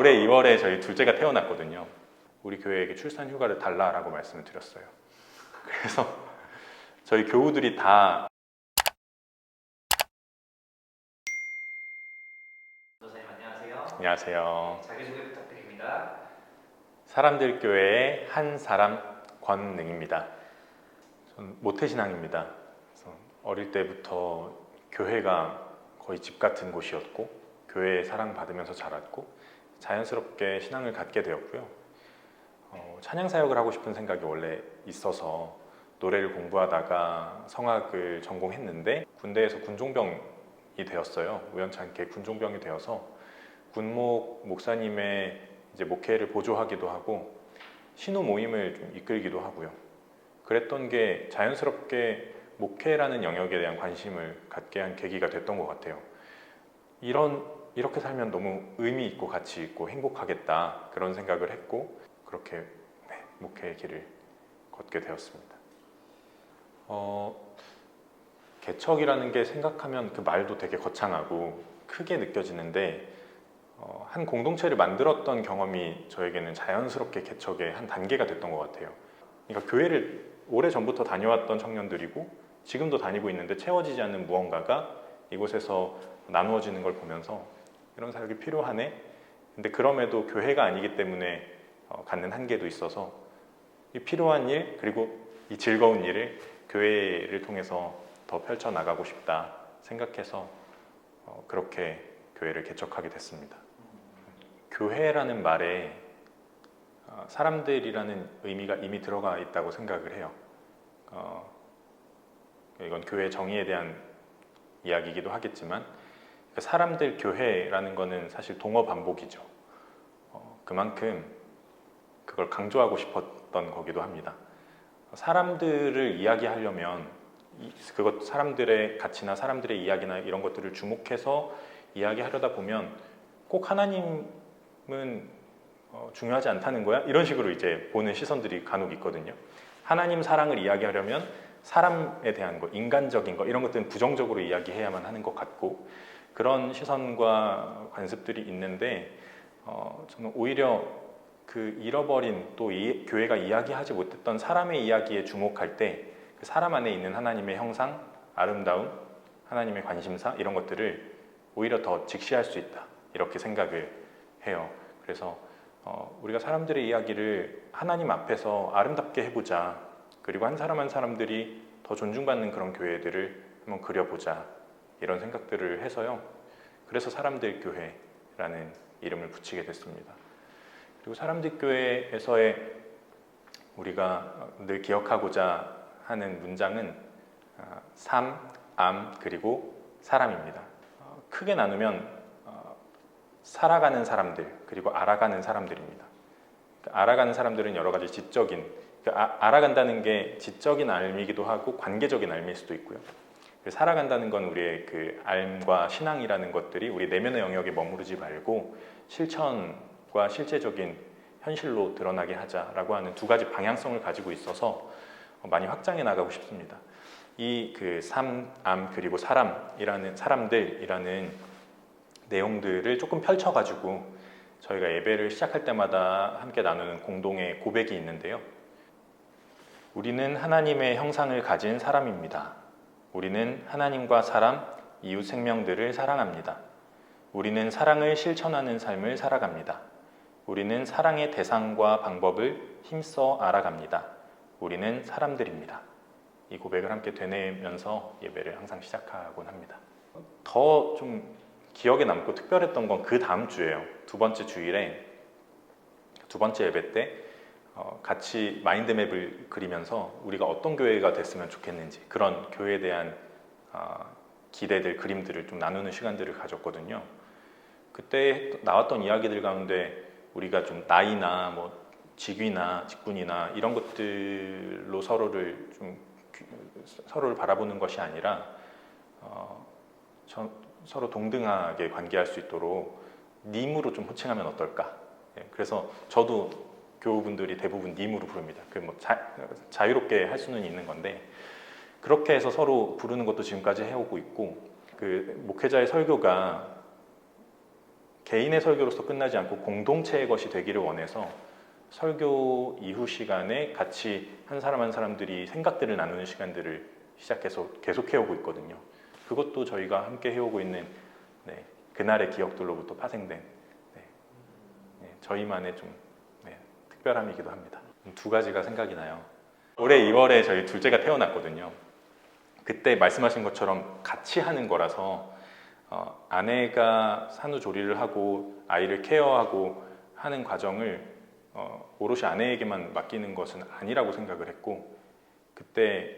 올해 2월에 저희 둘째가 태어났거든요. 우리 교회에게 출산 휴가를 달라라고 말씀을 드렸어요. 그래서 저희 교우들이 다 선생님 안녕하세요. 안녕하세요. 자기소개 부탁드립니다. 사람들 교회의 한 사람 권능입니다. 전 모태신앙입니다. 그래서 어릴 때부터 교회가 거의 집 같은 곳이었고 교회에 사랑받으면서 자랐고 자연스럽게 신앙을 갖게 되었고요. 찬양 사역을 하고 싶은 생각이 원래 있어서 노래를 공부하다가 성악을 전공했는데 군대에서 군종병이 되었어요. 우연찮게 군종병이 되어서 군목 목사님의 이제 목회를 보조하기도 하고 신우 모임을 좀 이끌기도 하고요. 그랬던 게 자연스럽게 목회라는 영역에 대한 관심을 갖게 한 계기가 됐던 것 같아요. 이렇게 살면 너무 의미 있고 가치 있고 행복하겠다 그런 생각을 했고 그렇게 목회의 길을 걷게 되었습니다. 개척이라는 게 생각하면 그 말도 되게 거창하고 크게 느껴지는데 한 공동체를 만들었던 경험이 저에게는 자연스럽게 개척의 한 단계가 됐던 것 같아요. 그러니까 교회를 오래전부터 다녀왔던 청년들이고 지금도 다니고 있는데 채워지지 않는 무언가가 이곳에서 나누어지는 걸 보면서 이런 사역이 필요하네. 근데 그럼에도 교회가 아니기 때문에 갖는 한계도 있어서 이 필요한 일 그리고 이 즐거운 일을 교회를 통해서 더 펼쳐나가고 싶다 생각해서 그렇게 교회를 개척하게 됐습니다. 교회라는 말에 사람들이라는 의미가 이미 들어가 있다고 생각을 해요. 이건 교회 정의에 대한 이야기이기도 하겠지만 사람들 교회라는 거는 사실 동어 반복이죠. 그만큼 그걸 강조하고 싶었던 거기도 합니다. 사람들을 이야기하려면 그것 사람들의 가치나 사람들의 이야기나 이런 것들을 주목해서 이야기하려다 보면 꼭 하나님은 중요하지 않다는 거야? 이런 식으로 이제 보는 시선들이 간혹 있거든요. 하나님 사랑을 이야기하려면 사람에 대한 거, 인간적인 거 이런 것들은 부정적으로 이야기해야만 하는 것 같고 그런 시선과 관습들이 있는데 저는 오히려 그 잃어버린 또 교회가 이야기하지 못했던 사람의 이야기에 주목할 때 그 사람 안에 있는 하나님의 형상, 아름다움, 하나님의 관심사 이런 것들을 오히려 더 직시할 수 있다 이렇게 생각을 해요. 그래서 우리가 사람들의 이야기를 하나님 앞에서 아름답게 해보자. 그리고 한 사람 한 사람들이 더 존중받는 그런 교회들을 한번 그려보자 이런 생각들을 해서요. 그래서 사람들 교회라는 이름을 붙이게 됐습니다. 그리고 사람들 교회에서의 우리가 늘 기억하고자 하는 문장은 삶, 암, 그리고 사람입니다. 크게 나누면 살아가는 사람들 그리고 알아가는 사람들입니다. 알아가는 사람들은 여러 가지 지적인 알아간다는 게 지적인 알미기도 하고 관계적인 알미일 수도 있고요. 살아간다는 건 우리의 그 알과 신앙이라는 것들이 우리 내면의 영역에 머무르지 말고 실천과 실제적인 현실로 드러나게 하자라고 하는 두 가지 방향성을 가지고 있어서 많이 확장해 나가고 싶습니다. 이 그 삶, 암 그리고 사람들이라는 내용들을 조금 펼쳐가지고 저희가 예배를 시작할 때마다 함께 나누는 공동의 고백이 있는데요. 우리는 하나님의 형상을 가진 사람입니다. 우리는 하나님과 사람, 이웃 생명들을 사랑합니다. 우리는 사랑을 실천하는 삶을 살아갑니다. 우리는 사랑의 대상과 방법을 힘써 알아갑니다. 우리는 사람들입니다. 이 고백을 함께 되뇌면서 예배를 항상 시작하곤 합니다. 더 좀 기억에 남고 특별했던 건 그 다음 주예요. 두 번째 주일에 두 번째 예배 때 같이 마인드맵을 그리면서 우리가 어떤 교회가 됐으면 좋겠는지 그런 교회에 대한 기대들, 그림들을 좀 나누는 시간들을 가졌거든요. 그때 나왔던 이야기들 가운데 우리가 좀 나이나 뭐 직위나 직분이나 이런 것들로 서로를 바라보는 것이 아니라 서로 동등하게 관계할 수 있도록 님으로 좀 호칭하면 어떨까? 그래서 저도 교우분들이 대부분 님으로 부릅니다. 그 뭐 자유롭게 할 수는 있는 건데 그렇게 해서 서로 부르는 것도 지금까지 해오고 있고 그 목회자의 설교가 개인의 설교로서 끝나지 않고 공동체의 것이 되기를 원해서 설교 이후 시간에 같이 한 사람 한 사람들이 생각들을 나누는 시간들을 시작해서 계속 해오고 있거든요. 그것도 저희가 함께 해오고 있는 그날의 기억들로부터 파생된 저희만의 좀 특별함이기도 합니다. 두 가지가 생각이 나요. 올해 2월에 저희 둘째가 태어났거든요. 그때 말씀하신 것처럼 같이 하는 거라서 아내가 산후조리를 하고 아이를 케어하고 하는 과정을 오롯이 아내에게만 맡기는 것은 아니라고 생각을 했고, 그때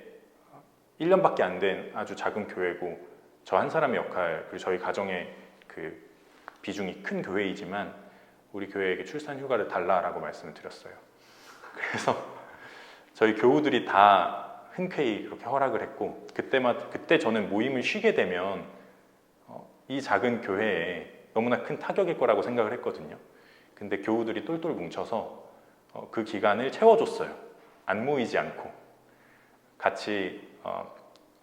1년밖에 안 된 아주 작은 교회고 저 한 사람의 역할, 그리고 저희 가정의 그 비중이 큰 교회이지만 우리 교회에게 출산 휴가를 달라라고 말씀을 드렸어요. 그래서 저희 교우들이 다 흔쾌히 그렇게 허락을 했고, 그때 저는 모임을 쉬게 되면 이 작은 교회에 너무나 큰 타격일 거라고 생각을 했거든요. 근데 교우들이 똘똘 뭉쳐서 그 기간을 채워줬어요. 안 모이지 않고 같이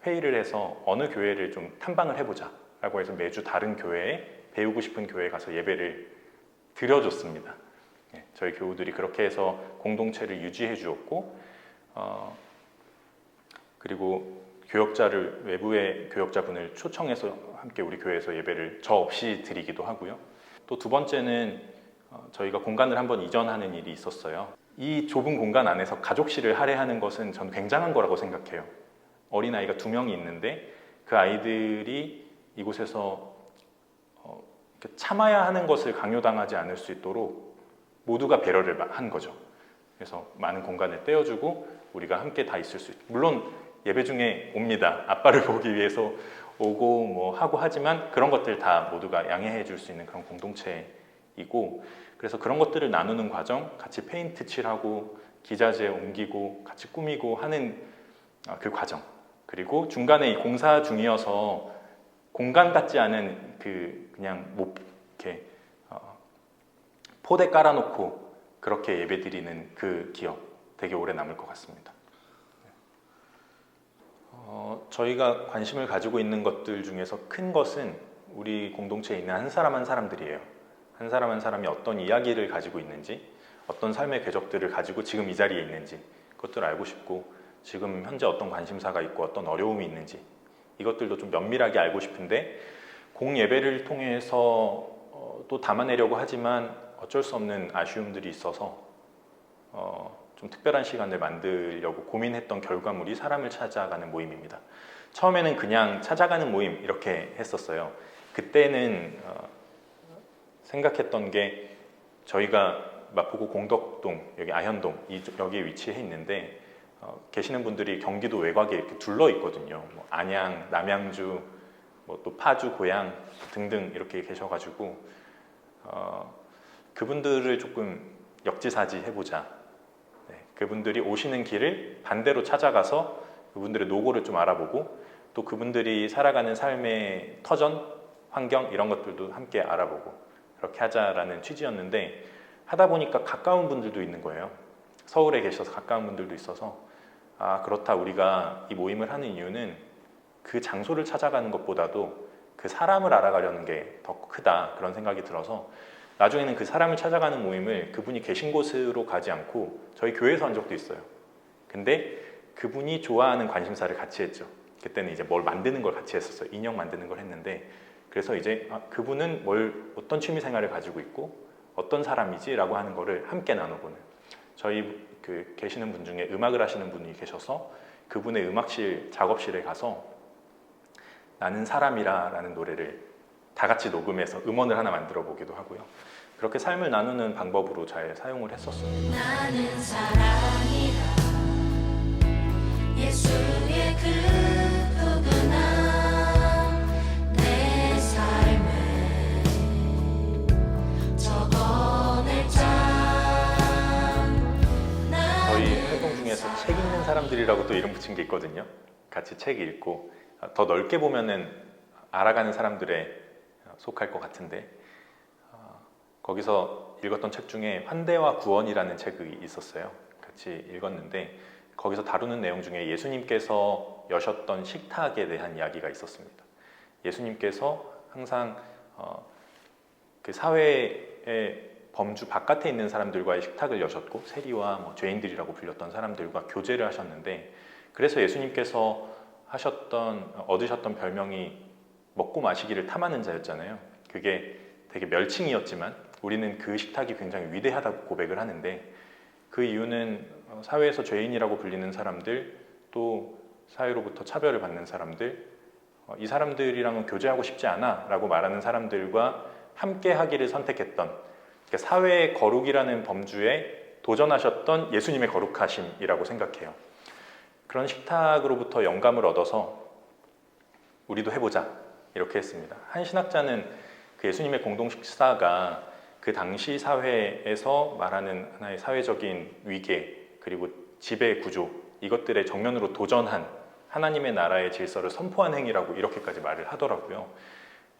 회의를 해서 어느 교회를 좀 탐방을 해보자 라고 해서 매주 다른 교회에, 배우고 싶은 교회에 가서 예배를 드려줬습니다. 저희 교우들이 그렇게 해서 공동체를 유지해 주었고, 그리고 외부의 교역자분을 초청해서 함께 우리 교회에서 예배를 저 없이 드리기도 하고요. 또 두 번째는 저희가 공간을 한번 이전하는 일이 있었어요. 이 좁은 공간 안에서 가족실을 할애하는 것은 전 굉장한 거라고 생각해요. 어린아이가 2명이 있는데 그 아이들이 이곳에서 참아야 하는 것을 강요당하지 않을 수 있도록 모두가 배려를 한 거죠. 그래서 많은 공간을 떼어주고 우리가 함께 다 있을 수 있고, 물론 예배 중에 옵니다. 아빠를 보기 위해서 오고 뭐 하고 하지만 그런 것들 다 모두가 양해해 줄 수 있는 그런 공동체이고, 그래서 그런 것들을 나누는 과정, 같이 페인트 칠하고 기자재 옮기고 같이 꾸미고 하는 그 과정, 그리고 중간에 이 공사 중이어서 공간 같지 않은 그냥 뭐 이렇게 포대 깔아놓고 그렇게 예배드리는 그 기억 되게 오래 남을 것 같습니다. 저희가 관심을 가지고 있는 것들 중에서 큰 것은 우리 공동체에 있는 한 사람 한 사람들이에요. 한 사람 한 사람이 어떤 이야기를 가지고 있는지, 어떤 삶의 궤적들을 가지고 지금 이 자리에 있는지 그것들을 알고 싶고, 지금 현재 어떤 관심사가 있고 어떤 어려움이 있는지 이것들도 좀 면밀하게 알고 싶은데, 공예배를 통해서 또 담아내려고 하지만 어쩔 수 없는 아쉬움들이 있어서 좀 특별한 시간을 만들려고 고민했던 결과물이 사람을 찾아가는 모임입니다. 처음에는 그냥 찾아가는 모임 이렇게 했었어요. 그때는 생각했던 게, 저희가 마포구 공덕동, 여기 아현동 여기에 위치해 있는데 계시는 분들이 경기도 외곽에 이렇게 둘러 있거든요. 뭐 안양, 남양주, 뭐 또 파주, 고양 등등 이렇게 계셔가지고 그분들을 조금 역지사지 해보자. 그분들이 오시는 길을 반대로 찾아가서 그분들의 노고를 좀 알아보고, 또 그분들이 살아가는 삶의 터전, 환경 이런 것들도 함께 알아보고 그렇게 하자라는 취지였는데, 하다 보니까 가까운 분들도 있는 거예요. 서울에 계셔서 가까운 분들도 있어서, 그렇다, 우리가 이 모임을 하는 이유는 그 장소를 찾아가는 것보다도 그 사람을 알아가려는 게 더 크다, 그런 생각이 들어서 나중에는 그 사람을 찾아가는 모임을 그분이 계신 곳으로 가지 않고 저희 교회에서 한 적도 있어요. 근데 그분이 좋아하는 관심사를 같이 했죠. 그때는 이제 뭘 만드는 걸 같이 했었어요. 인형 만드는 걸 했는데, 그래서 이제 그분은 어떤 취미 생활을 가지고 있고 어떤 사람이지 라고 하는 거를 함께 나눠보는, 저희 계시는 분 중에 음악을 하시는 분이 계셔서 그분의 음악실 작업실에 가서 나는 사람이라 라는 노래를 다 같이 녹음해서 음원을 하나 만들어 보기도 하고요. 그렇게 삶을 나누는 방법으로 잘 사용을 했었어요. 나는 사랑이라 예수의 그 포근함 내 삶에 적어낼 저희 활동 중에서 책 읽는 사람들이라고 또 이름 붙인 게 있거든요. 같이 책 읽고 더 넓게 보면은 알아가는 사람들에 속할 것 같은데, 거기서 읽었던 책 중에 환대와 구원이라는 책이 있었어요. 같이 읽었는데 거기서 다루는 내용 중에 예수님께서 여셨던 식탁에 대한 이야기가 있었습니다. 예수님께서 항상 그 사회의 범주 바깥에 있는 사람들과의 식탁을 여셨고 세리와 뭐 죄인들이라고 불렸던 사람들과 교제를 하셨는데, 그래서 예수님께서 얻으셨던 별명이 먹고 마시기를 탐하는 자였잖아요. 그게 되게 멸칭이었지만 우리는 그 식탁이 굉장히 위대하다고 고백을 하는데, 그 이유는 사회에서 죄인이라고 불리는 사람들, 또 사회로부터 차별을 받는 사람들, 이 사람들이랑은 교제하고 싶지 않아 라고 말하는 사람들과 함께 하기를 선택했던, 그러니까 사회의 거룩이라는 범주에 도전하셨던 예수님의 거룩하심이라고 생각해요. 그런 식탁으로부터 영감을 얻어서 우리도 해보자 이렇게 했습니다. 한 신학자는 그 예수님의 공동 식사가 그 당시 사회에서 말하는 하나의 사회적인 위계 그리고 지배 구조, 이것들의 정면으로 도전한 하나님의 나라의 질서를 선포한 행위라고 이렇게까지 말을 하더라고요.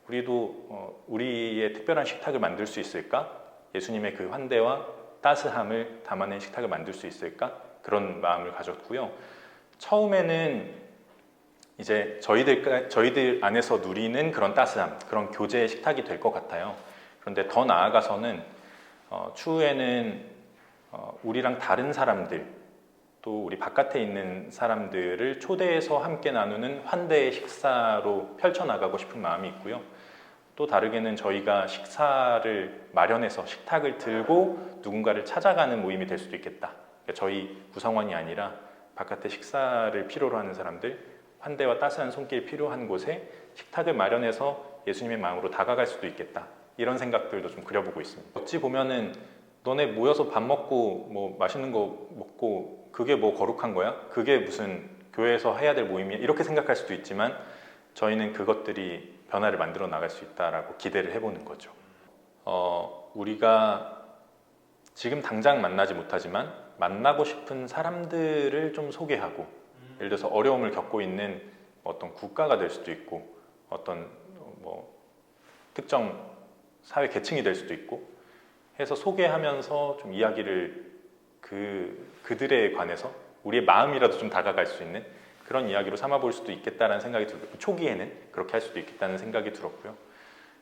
우리도 우리의 특별한 식탁을 만들 수 있을까? 예수님의 그 환대와 따스함을 담아낸 식탁을 만들 수 있을까? 그런 마음을 가졌고요. 처음에는 이제 저희들 안에서 누리는 그런 따스함, 그런 교제의 식탁이 될 것 같아요. 그런데 더 나아가서는 추후에는 우리랑 다른 사람들, 또 우리 바깥에 있는 사람들을 초대해서 함께 나누는 환대의 식사로 펼쳐나가고 싶은 마음이 있고요. 또 다르게는 저희가 식사를 마련해서 식탁을 들고 누군가를 찾아가는 모임이 될 수도 있겠다. 그러니까 저희 구성원이 아니라 바깥에 식사를 필요로 하는 사람들, 환대와 따스한 손길이 필요한 곳에 식탁을 마련해서 예수님의 마음으로 다가갈 수도 있겠다. 이런 생각들도 좀 그려보고 있습니다. 어찌 보면은 너네 모여서 밥 먹고 뭐 맛있는 거 먹고 그게 뭐 거룩한 거야? 그게 무슨 교회에서 해야 될 모임이야? 이렇게 생각할 수도 있지만 저희는 그것들이 변화를 만들어 나갈 수 있다라고 기대를 해보는 거죠. 우리가 지금 당장 만나지 못하지만 만나고 싶은 사람들을 좀 소개하고, 예를 들어서 어려움을 겪고 있는 어떤 국가가 될 수도 있고 어떤 뭐 특정 사회 계층이 될 수도 있고 해서 소개하면서 좀 이야기를 그들에 관해서 우리의 마음이라도 좀 다가갈 수 있는 그런 이야기로 삼아볼 수도 있겠다라는 생각이 들고, 초기에는 그렇게 할 수도 있겠다는 생각이 들었고요.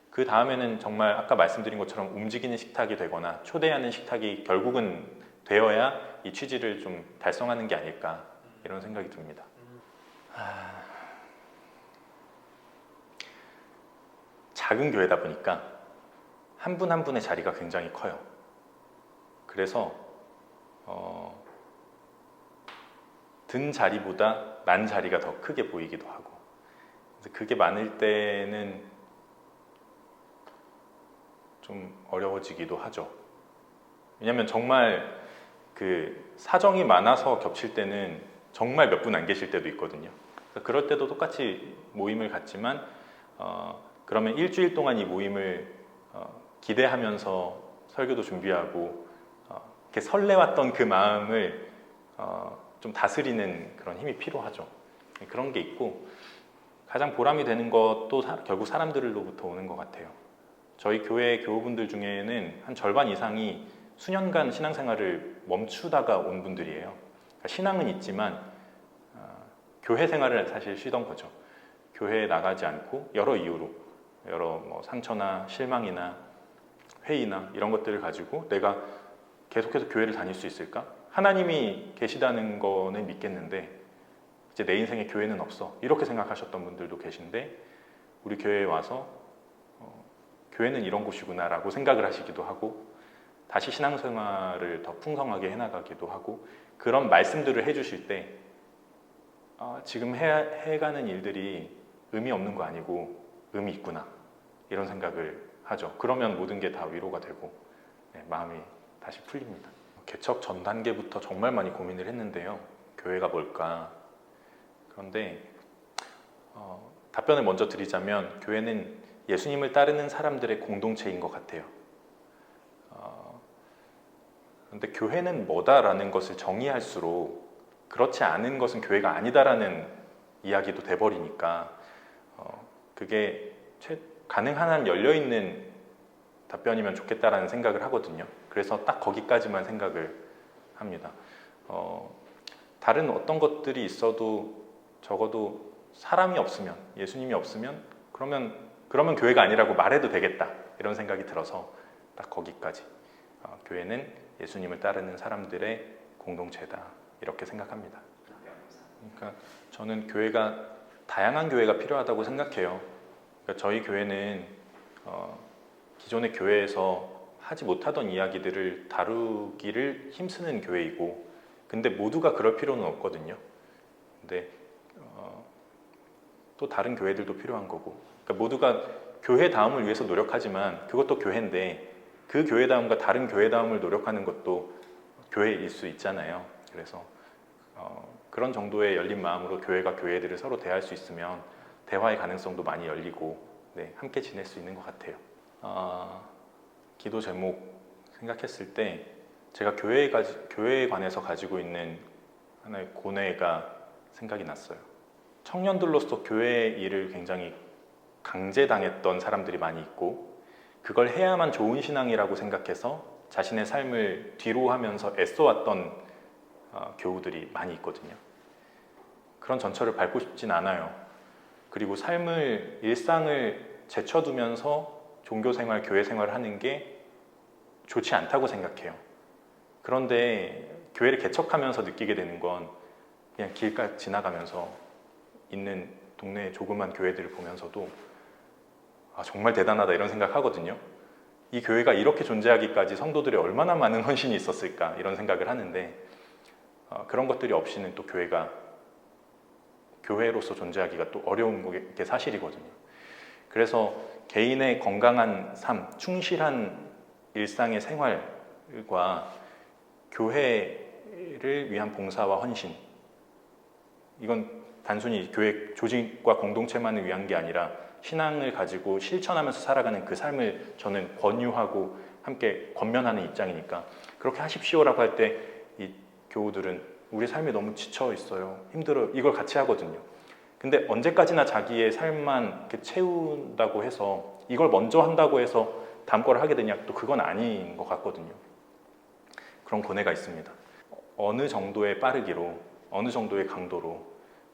그 다음에는 정말 아까 말씀드린 것처럼 움직이는 식탁이 되거나 초대하는 식탁이 결국은 되어야 이 취지를 좀 달성하는 게 아닐까, 이런 생각이 듭니다. 작은 교회다 보니까 한 분 한 분의 자리가 굉장히 커요. 그래서 든 자리보다 난 자리가 더 크게 보이기도 하고, 그래서 그게 많을 때는 좀 어려워지기도 하죠. 왜냐하면 정말 그 사정이 많아서 겹칠 때는 정말 몇 분 안 계실 때도 있거든요. 그럴 때도 똑같이 모임을 갖지만 그러면 일주일 동안 이 모임을 기대하면서 설교도 준비하고 이렇게 설레왔던 그 마음을 좀 다스리는 그런 힘이 필요하죠. 그런 게 있고, 가장 보람이 되는 것도 결국 사람들로부터 오는 것 같아요. 저희 교회 교우분들 중에는 한 절반 이상이 수년간 신앙생활을 멈추다가 온 분들이에요. 그러니까 신앙은 있지만 교회 생활을 사실 쉬던 거죠. 교회에 나가지 않고 여러 이유로, 여러 뭐 상처나 실망이나 회의나 이런 것들을 가지고 내가 계속해서 교회를 다닐 수 있을까? 하나님이 계시다는 거는 믿겠는데 이제 내 인생에 교회는 없어, 이렇게 생각하셨던 분들도 계신데, 우리 교회에 와서 교회는 이런 곳이구나 라고 생각을 하시기도 하고, 다시 신앙생활을 더 풍성하게 해나가기도 하고, 그런 말씀들을 해주실 때 지금 해가는 일들이 의미 없는 거 아니고 의미 있구나, 이런 생각을 하죠. 그러면 모든 게 다 위로가 되고 마음이 다시 풀립니다. 개척 전 단계부터 정말 많이 고민을 했는데요. 교회가 뭘까? 그런데 답변을 먼저 드리자면 교회는 예수님을 따르는 사람들의 공동체인 것 같아요. 그런데 교회는 뭐다라는 것을 정의할수록 그렇지 않은 것은 교회가 아니다라는 이야기도 돼버리니까 그게 가능한 한 열려있는 답변이면 좋겠다라는 생각을 하거든요. 그래서 딱 거기까지만 생각을 합니다. 다른 어떤 것들이 있어도 적어도 사람이 없으면, 예수님이 없으면 그러면 교회가 아니라고 말해도 되겠다, 이런 생각이 들어서 딱 거기까지 교회는 예수님을 따르는 사람들의 공동체다 이렇게 생각합니다. 그러니까 저는 교회가 다양한 교회가 필요하다고 생각해요. 그러니까 저희 교회는 기존의 교회에서 하지 못하던 이야기들을 다루기를 힘쓰는 교회이고, 근데 모두가 그럴 필요는 없거든요. 근데 또 다른 교회들도 필요한 거고, 그러니까 모두가 교회다움을 위해서 노력하지만 그것도 교회인데 그 교회다움과 다른 교회다움을 노력하는 것도 교회일 수 있잖아요. 그래서 그런 정도의 열린 마음으로 교회가 교회들을 서로 대할 수 있으면 대화의 가능성도 많이 열리고 함께 지낼 수 있는 것 같아요. 기도 제목 생각했을 때 제가 교회에 관해서 가지고 있는 하나의 고뇌가 생각이 났어요. 청년들로서 교회 일을 굉장히 강제당했던 사람들이 많이 있고, 그걸 해야만 좋은 신앙이라고 생각해서 자신의 삶을 뒤로 하면서 애써왔던 교우들이 많이 있거든요. 그런 전철을 밟고 싶진 않아요. 그리고 일상을 제쳐두면서 종교생활, 교회생활을 하는 게 좋지 않다고 생각해요. 그런데 교회를 개척하면서 느끼게 되는 건 그냥 길가 지나가면서 있는 동네 조그만 교회들을 보면서도 정말 대단하다 이런 생각하거든요. 이 교회가 이렇게 존재하기까지 성도들이 얼마나 많은 헌신이 있었을까 이런 생각을 하는데, 그런 것들이 없이는 또 교회가 교회로서 존재하기가 또 어려운 게 사실이거든요. 그래서 개인의 건강한 삶, 충실한 일상의 생활과 교회를 위한 봉사와 헌신, 이건 단순히 교회 조직과 공동체만을 위한 게 아니라 신앙을 가지고 실천하면서 살아가는 그 삶을 저는 권유하고 함께 권면하는 입장이니까, 그렇게 하십시오라고 할 때 이 교우들은 우리 삶이 너무 지쳐 있어요, 힘들어요, 이걸 같이 하거든요. 근데 언제까지나 자기의 삶만 이렇게 채운다고 해서, 이걸 먼저 한다고 해서 다음 걸 하게 되냐, 또 그건 아닌 것 같거든요. 그런 고뇌가 있습니다. 어느 정도의 빠르기로, 어느 정도의 강도로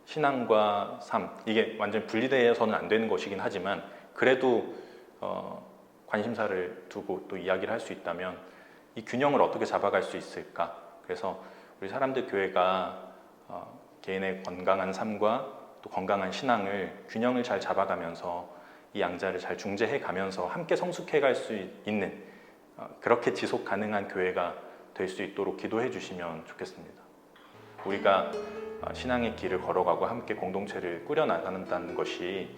신앙과 삶, 이게 완전히 분리되어서는 안 되는 것이긴 하지만 그래도 관심사를 두고 또 이야기를 할 수 있다면 이 균형을 어떻게 잡아갈 수 있을까? 그래서 우리 사람들 교회가 개인의 건강한 삶과 또 건강한 신앙을 균형을 잘 잡아가면서 이 양자를 잘 중재해 가면서 함께 성숙해 갈 수 있는, 그렇게 지속 가능한 교회가 될 수 있도록 기도해 주시면 좋겠습니다. 우리가 신앙의 길을 걸어가고 함께 공동체를 꾸려나간다는 것이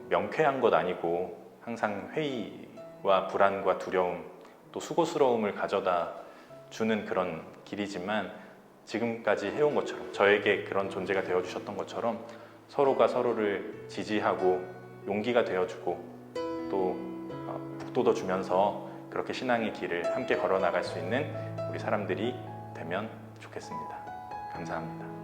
명쾌한 것 아니고 항상 회의와 불안과 두려움, 또 수고스러움을 가져다 주는 그런 길이지만, 지금까지 해온 것처럼, 저에게 그런 존재가 되어주셨던 것처럼 서로가 서로를 지지하고 용기가 되어주고 또 북돋워 주면서 그렇게 신앙의 길을 함께 걸어나갈 수 있는 우리 사람들이 되면 좋겠습니다. 감사합니다.